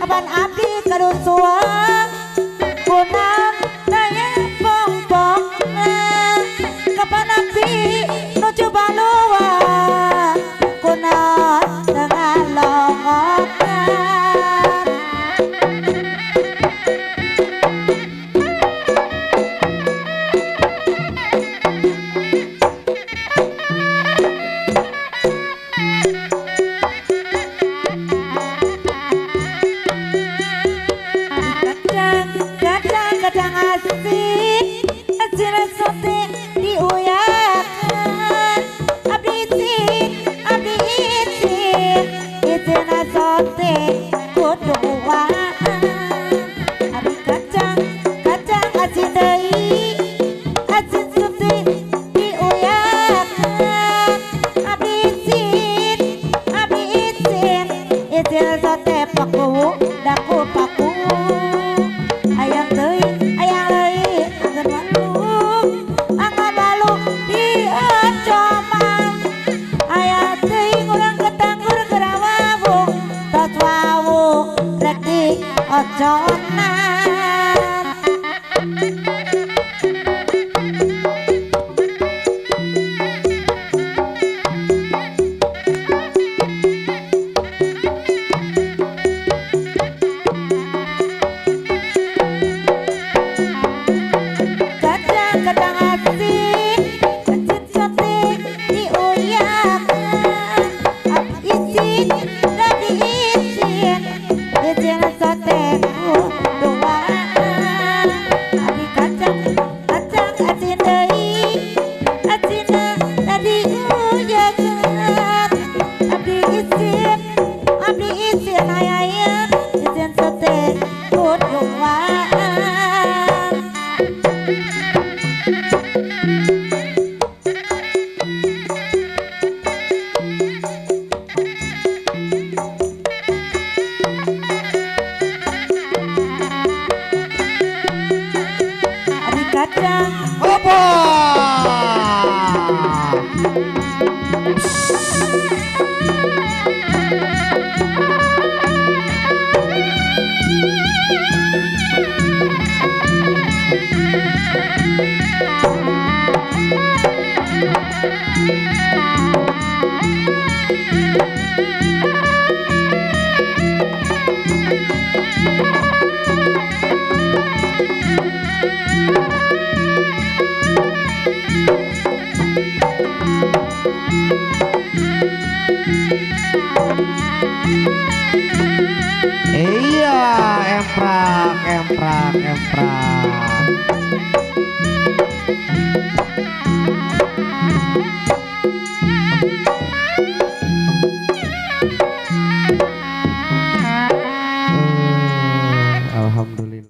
Kapan abdi kerusuhan punang daya pong-pong. Kapan abdi nuju balua kunan dengan longokan. Kadang asik, asin sote diuyakan. Abdi izin, izin sote kuduaan. Abdi kacang asin deui, asin sote diuyakan. Abdi izin, izin sote paku daku paku. Ayang deui ojonan. Kadang asik, asin sote diuyakan. Izin sote kuduaan. Abdi kacang asin deui, asina tadi uyakan. Abdi izin ayah izin sote kuduaan. Kadang opo iya emprak.